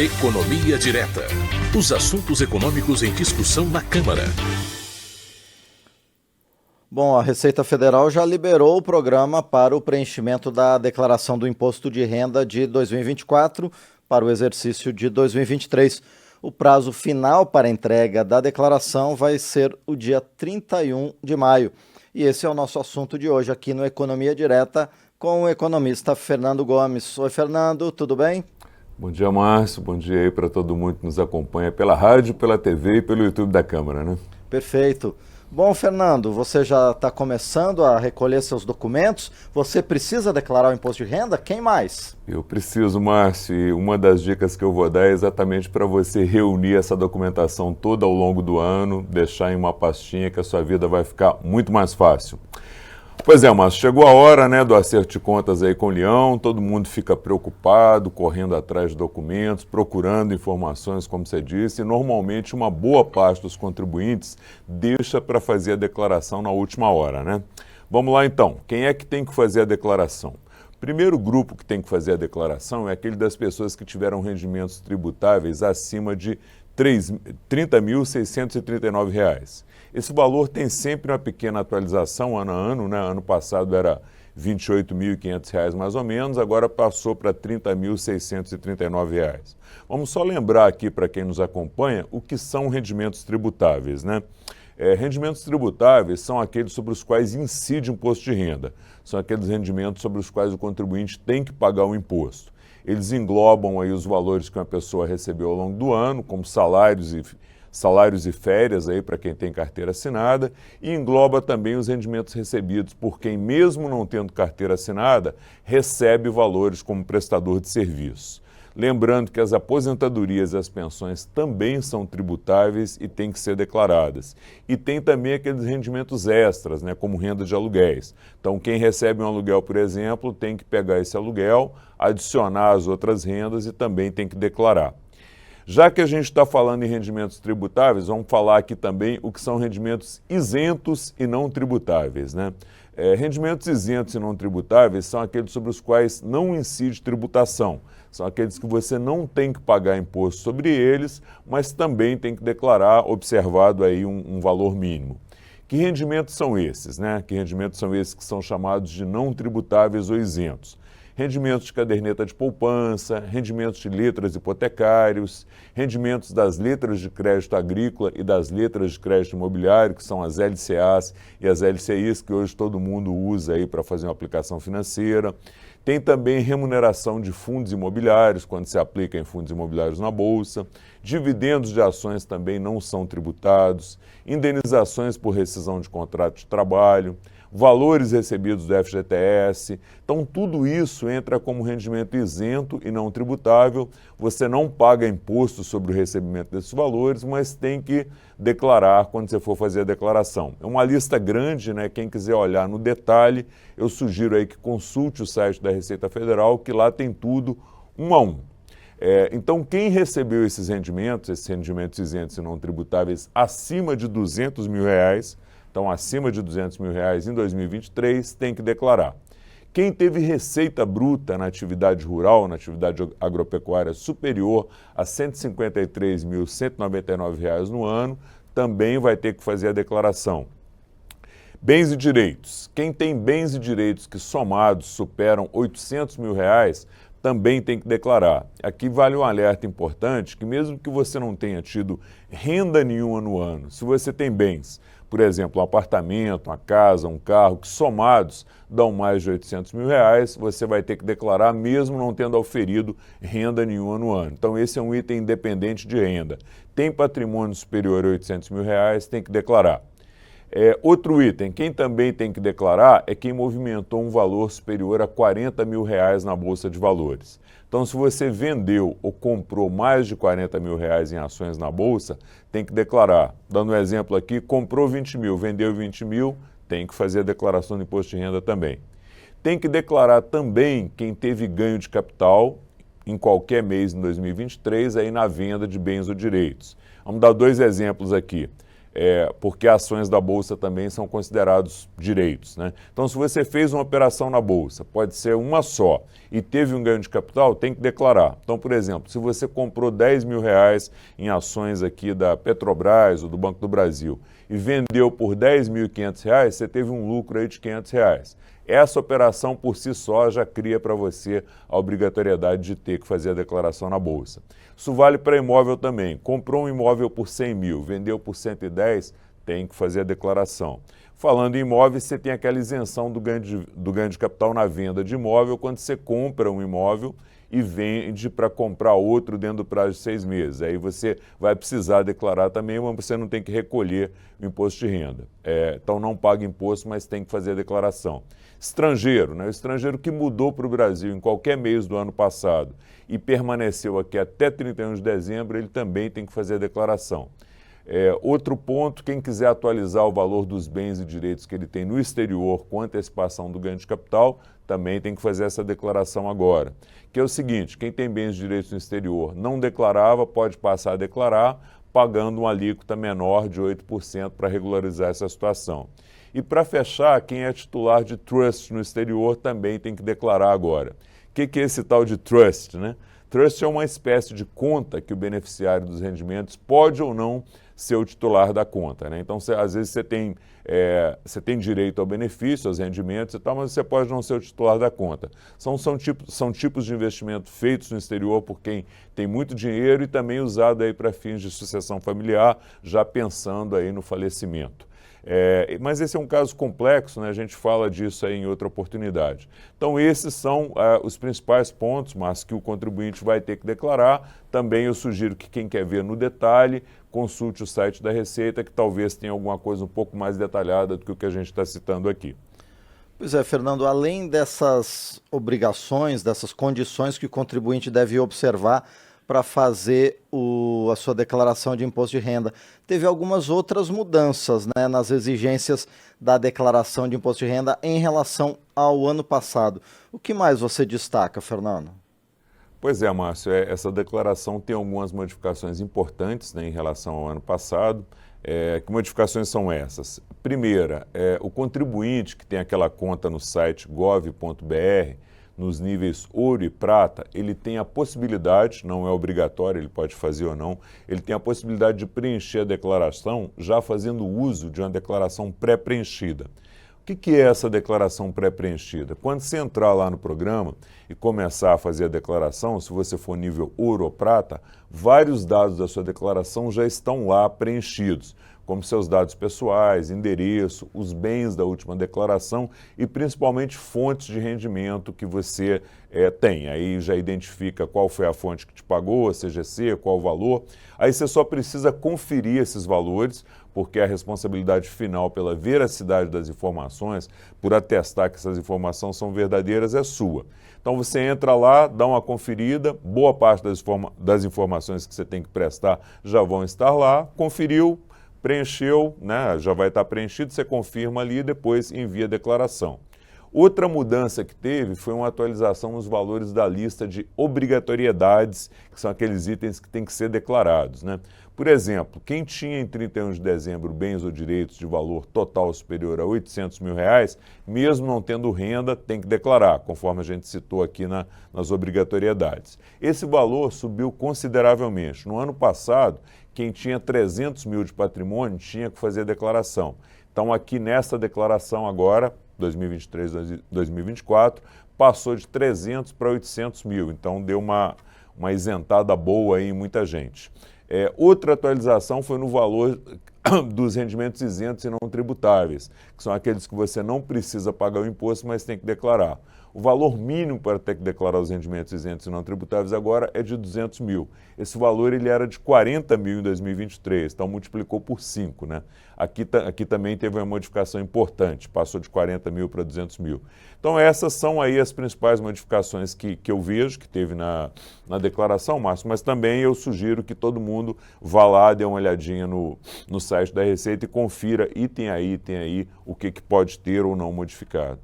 Economia Direta. Os assuntos econômicos em discussão na Câmara. Bom, a Receita Federal já liberou o programa para o preenchimento da declaração do Imposto de Renda de 2024 para o exercício de 2023. O prazo final para a entrega da declaração vai ser o dia 31 de maio. E esse é o nosso assunto de hoje aqui no Economia Direta com o economista Fernando Gomes. Oi, Fernando, tudo bem? Bom dia, Márcio. Bom dia aí para todo mundo que nos acompanha pela rádio, pela TV e pelo YouTube da Câmara, né? Perfeito. Bom, Fernando, você já está começando a recolher seus documentos. Você precisa declarar o imposto de renda? Quem mais? Eu preciso, Márcio, e uma das dicas que eu vou dar é exatamente para você reunir essa documentação toda ao longo do ano, deixar em uma pastinha que a sua vida vai ficar muito mais fácil. Pois é, Márcio, chegou a hora, né, do acerto de contas aí com o Leão, todo mundo fica preocupado, correndo atrás de documentos, procurando informações, como você disse, e normalmente uma boa parte dos contribuintes deixa para fazer a declaração na última hora, né? Vamos lá então, quem é que tem que fazer a declaração? O primeiro grupo que tem que fazer a declaração é aquele das pessoas que tiveram rendimentos tributáveis acima de R$ 30.639. Esse valor tem sempre uma pequena atualização ano a ano, né? Ano passado era R$ 28.500 mais ou menos, agora passou para R$ 30.639. Vamos só lembrar aqui para quem nos acompanha o que são rendimentos tributáveis, né? Rendimentos tributáveis são aqueles sobre os quais incide o imposto de renda, são aqueles rendimentos sobre os quais o contribuinte tem que pagar o imposto. Eles englobam aí os valores que uma pessoa recebeu ao longo do ano, como salários e férias aí para quem tem carteira assinada, e engloba também os rendimentos recebidos por quem, mesmo não tendo carteira assinada, recebe valores como prestador de serviço. Lembrando que as aposentadorias e as pensões também são tributáveis e têm que ser declaradas. E tem também aqueles rendimentos extras, né, como renda de aluguéis. Então, quem recebe um aluguel, por exemplo, tem que pegar esse aluguel, adicionar as outras rendas e também tem que declarar. Já que a gente está falando em rendimentos tributáveis, vamos falar aqui também o que são rendimentos isentos e não tributáveis, né? Rendimentos isentos e não tributáveis são aqueles sobre os quais não incide tributação. São aqueles que você não tem que pagar imposto sobre eles, mas também tem que declarar, observado aí um valor mínimo. Que rendimentos são esses, né? Que rendimentos são esses que são chamados de não tributáveis ou isentos? Rendimentos de caderneta de poupança, rendimentos de letras hipotecários, rendimentos das letras de crédito agrícola e das letras de crédito imobiliário, que são as LCAs e as LCIs, que hoje todo mundo usa aí para fazer uma aplicação financeira. Tem também remuneração de fundos imobiliários, quando se aplica em fundos imobiliários na Bolsa. Dividendos de ações também não são tributados. Indenizações por rescisão de contrato de trabalho. Valores recebidos do FGTS. Então, tudo isso entra como rendimento isento e não tributável. Você não paga imposto sobre o recebimento desses valores, mas tem que declarar quando você for fazer a declaração. É uma lista grande, né? Quem quiser olhar no detalhe, eu sugiro aí que consulte o site da Receita Federal, que lá tem tudo um a um. Então, quem recebeu esses rendimentos isentos e não tributáveis acima de R$200 mil, então, acima de R$200 mil em 2023, tem que declarar. Quem teve receita bruta na atividade rural, na atividade agropecuária superior a R$ 153.199 no ano, também vai ter que fazer a declaração. Bens e direitos. Quem tem bens e direitos que somados superam R$ 800 mil, também tem que declarar. Aqui vale um alerta importante, que mesmo que você não tenha tido renda nenhuma no ano, se você tem bens, por exemplo, um apartamento, uma casa, um carro, que somados dão mais de R$ 800 mil, você vai ter que declarar mesmo não tendo auferido renda nenhuma no ano. Então esse é um item independente de renda. Tem patrimônio superior a R$ 800 mil, tem que declarar. Outro item, quem também tem que declarar é quem movimentou um valor superior a R$ 40 mil na Bolsa de Valores. Então, se você vendeu ou comprou mais de R$ 40 mil em ações na Bolsa, tem que declarar. Dando um exemplo aqui, comprou 20 mil, vendeu 20 mil, tem que fazer a declaração do imposto de renda também. Tem que declarar também quem teve ganho de capital em qualquer mês em 2023 aí na venda de bens ou direitos. Vamos dar dois exemplos aqui. porque ações da Bolsa também são considerados direitos, né? Então, se você fez uma operação na Bolsa, pode ser uma só, e teve um ganho de capital, tem que declarar. Então, por exemplo, se você comprou R$ 10.000 em ações aqui da Petrobras ou do Banco do Brasil e vendeu por R$ 10.500, você teve um lucro aí de R$ 500. Essa operação por si só já cria para você a obrigatoriedade de ter que fazer a declaração na Bolsa. Isso vale para imóvel também. Comprou um imóvel por 100 mil, vendeu por 110, tem que fazer a declaração. Falando em imóveis, você tem aquela isenção do ganho de capital na venda de imóvel quando você compra um imóvel e vende para comprar outro dentro do prazo de 6 meses. Aí você vai precisar declarar também, mas você não tem que recolher o imposto de renda. Então não paga imposto, mas tem que fazer a declaração. Estrangeiro, né? O estrangeiro que mudou para o Brasil em qualquer mês do ano passado e permaneceu aqui até 31 de dezembro, ele também tem que fazer a declaração. Outro ponto, quem quiser atualizar o valor dos bens e direitos que ele tem no exterior com antecipação do ganho de capital, também tem que fazer essa declaração agora. Que é o seguinte, quem tem bens e direitos no exterior não declarava, pode passar a declarar, pagando uma alíquota menor de 8% para regularizar essa situação. E para fechar, quem é titular de trust no exterior também tem que declarar agora. O que é esse tal de trust, né? Trust é uma espécie de conta que o beneficiário dos rendimentos pode ou não ser o titular da conta, né? Então, às vezes você tem direito ao benefício, aos rendimentos e tal, mas você pode não ser o titular da conta. São tipos de investimento feitos no exterior por quem tem muito dinheiro e também usado aí para fins de sucessão familiar, já pensando aí no falecimento. Mas esse é um caso complexo, né? A gente fala disso aí em outra oportunidade. Então esses são os principais pontos, mas que o contribuinte vai ter que declarar. Também eu sugiro que quem quer ver no detalhe, consulte o site da Receita, que talvez tenha alguma coisa um pouco mais detalhada do que o que a gente está citando aqui. Pois é, Fernando, além dessas obrigações, dessas condições que o contribuinte deve observar para fazer a sua declaração de imposto de renda, teve algumas outras mudanças, né, nas exigências da declaração de imposto de renda em relação ao ano passado. O que mais você destaca, Fernando? Pois é, Márcio, essa declaração tem algumas modificações importantes, né, em relação ao ano passado. Que modificações são essas? Primeira, o contribuinte que tem aquela conta no site gov.br, nos níveis ouro e prata, ele tem a possibilidade, não é obrigatório, ele pode fazer ou não, ele tem a possibilidade de preencher a declaração já fazendo uso de uma declaração pré-preenchida. O que é essa declaração pré-preenchida? Quando você entrar lá no programa e começar a fazer a declaração, se você for nível ouro ou prata, vários dados da sua declaração já estão lá preenchidos, como seus dados pessoais, endereço, os bens da última declaração e principalmente fontes de rendimento que você tem. Aí já identifica qual foi a fonte que te pagou, a CGC, qual o valor. Aí você só precisa conferir esses valores, porque a responsabilidade final pela veracidade das informações, por atestar que essas informações são verdadeiras, é sua. Então você entra lá, dá uma conferida, boa parte das informações que você tem que prestar já vão estar lá, conferiu, preencheu, né, já vai estar preenchido, você confirma ali e depois envia a declaração. Outra mudança que teve foi uma atualização nos valores da lista de obrigatoriedades, que são aqueles itens que têm que ser declarados, né? Por exemplo, quem tinha em 31 de dezembro bens ou direitos de valor total superior a R$800 mil, mesmo não tendo renda, tem que declarar, conforme a gente citou aqui nas obrigatoriedades. Esse valor subiu consideravelmente. No ano passado, quem tinha 300 mil de patrimônio tinha que fazer a declaração. Então aqui nessa declaração agora, 2023, 2024, passou de 300 para 800 mil, então deu uma isentada boa aí em muita gente. Outra atualização foi no valor dos rendimentos isentos e não tributáveis, que são aqueles que você não precisa pagar o imposto, mas tem que declarar. O valor mínimo para ter que declarar os rendimentos isentos e não tributáveis agora é de 200 mil. Esse valor ele era de 40 mil em 2023, então multiplicou por 5, né? Aqui também teve uma modificação importante, passou de 40 mil para 200 mil. Então essas são aí as principais modificações que eu vejo, que teve na declaração, Márcio, mas também eu sugiro que todo mundo vá lá, dê uma olhadinha no site da Receita e confira item a item aí o que pode ter ou não modificado.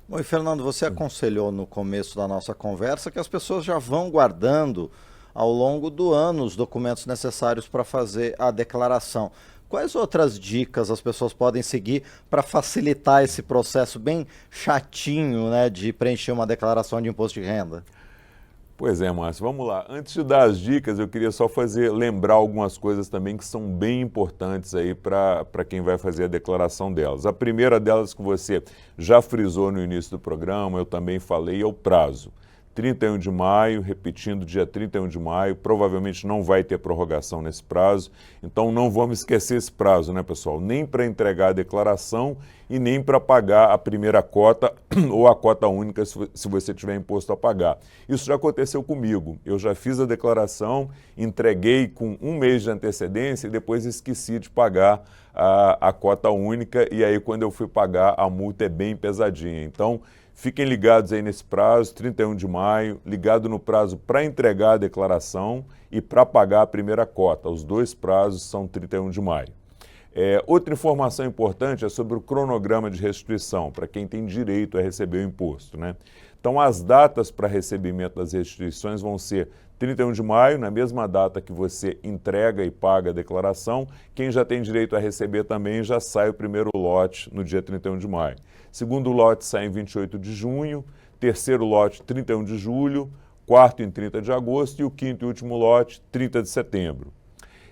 Bom, e Fernando, você aconselhou no começo da nossa conversa que as pessoas já vão guardando ao longo do ano os documentos necessários para fazer a declaração. Quais outras dicas as pessoas podem seguir para facilitar esse processo bem chatinho, né, de preencher uma declaração de imposto de renda? Pois é, Márcio, vamos lá. Antes de dar as dicas, eu queria só lembrar algumas coisas também que são bem importantes aí para quem vai fazer a declaração delas. A primeira delas que você já frisou no início do programa, eu também falei, é o prazo. 31 de maio, repetindo, dia 31 de maio, provavelmente não vai ter prorrogação nesse prazo, então não vamos esquecer esse prazo, né, pessoal? Nem para entregar a declaração e nem para pagar a primeira cota ou a cota única se você tiver imposto a pagar. Isso já aconteceu comigo, eu já fiz a declaração, entreguei com um mês de antecedência e depois esqueci de pagar a cota única e aí quando eu fui pagar a multa é bem pesadinha. Então, fiquem ligados aí nesse prazo, 31 de maio, ligado no prazo para entregar a declaração e para pagar a primeira cota. Os dois prazos são 31 de maio. Outra informação importante é sobre o cronograma de restituição, para quem tem direito a receber o imposto, né? Então, as datas para recebimento das restituições vão ser 31 de maio, na mesma data que você entrega e paga a declaração. Quem já tem direito a receber também já sai o primeiro lote no dia 31 de maio. Segundo lote sai em 28 de junho, terceiro lote 31 de julho, quarto em 30 de agosto e o quinto e último lote 30 de setembro.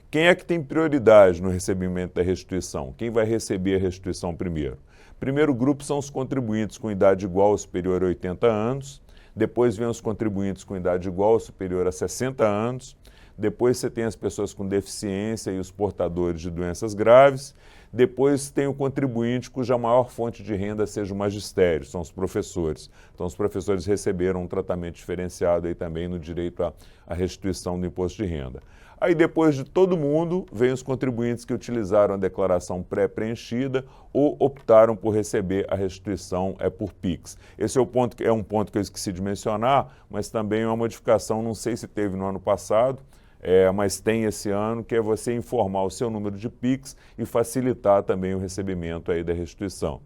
Quem é que tem prioridade no recebimento da restituição? Quem vai receber a restituição primeiro? Primeiro grupo são os contribuintes com idade igual ou superior a 80 anos, depois vem os contribuintes com idade igual ou superior a 60 anos, depois você tem as pessoas com deficiência e os portadores de doenças graves, depois tem o contribuinte cuja maior fonte de renda seja o magistério, são os professores. Então os professores receberam um tratamento diferenciado aí também no direito à restituição do imposto de renda. Aí depois de todo mundo, vem os contribuintes que utilizaram a declaração pré-preenchida ou optaram por receber a restituição por PIX. Esse é um ponto que eu esqueci de mencionar, mas também é uma modificação, não sei se teve no ano passado, mas tem esse ano, que é você informar o seu número de PIX e facilitar também o recebimento aí da restituição.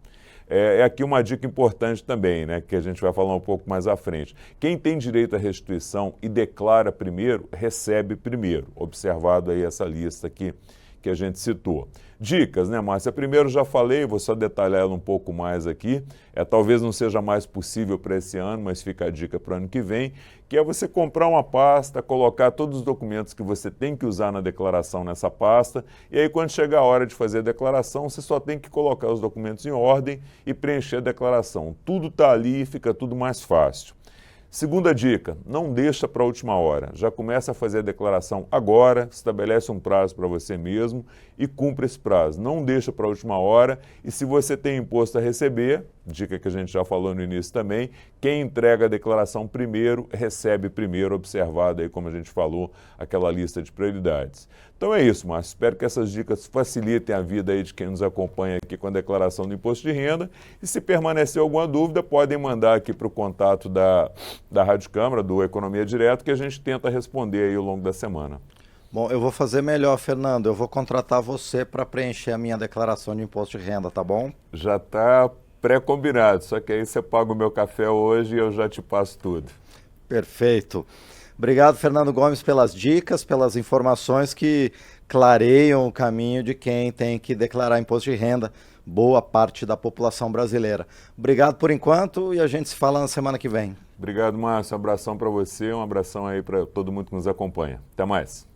Aqui uma dica importante também, né, que a gente vai falar um pouco mais à frente. Quem tem direito à restituição e declara primeiro, recebe primeiro. Observado aí essa lista aqui que a gente citou. Dicas, né, Márcia? Primeiro já falei, vou só detalhar ela um pouco mais aqui. Talvez não seja mais possível para esse ano, mas fica a dica para o ano que vem, que é você comprar uma pasta, colocar todos os documentos que você tem que usar na declaração nessa pasta, e aí quando chegar a hora de fazer a declaração, você só tem que colocar os documentos em ordem e preencher a declaração. Tudo está ali e fica tudo mais fácil. Segunda dica, não deixa para a última hora. Já começa a fazer a declaração agora, estabelece um prazo para você mesmo e cumpre esse prazo. Não deixa para a última hora e se você tem imposto a receber, dica que a gente já falou no início também, quem entrega a declaração primeiro, recebe primeiro, observado aí, como a gente falou, aquela lista de prioridades. Então é isso, Márcio. Espero que essas dicas facilitem a vida aí de quem nos acompanha aqui com a declaração do imposto de renda. E se permanecer alguma dúvida, podem mandar aqui para o contato da Rádio Câmara, do Economia Direto, que a gente tenta responder aí ao longo da semana. Bom, eu vou fazer melhor, Fernando. Eu vou contratar você para preencher a minha declaração de imposto de renda, tá bom? Já está pré-combinado, só que aí você paga o meu café hoje e eu já te passo tudo. Perfeito. Obrigado, Fernando Gomes, pelas dicas, pelas informações que clareiam o caminho de quem tem que declarar imposto de renda, boa parte da população brasileira. Obrigado por enquanto e a gente se fala na semana que vem. Obrigado, Márcio. Um abração para você, um abração aí para todo mundo que nos acompanha. Até mais.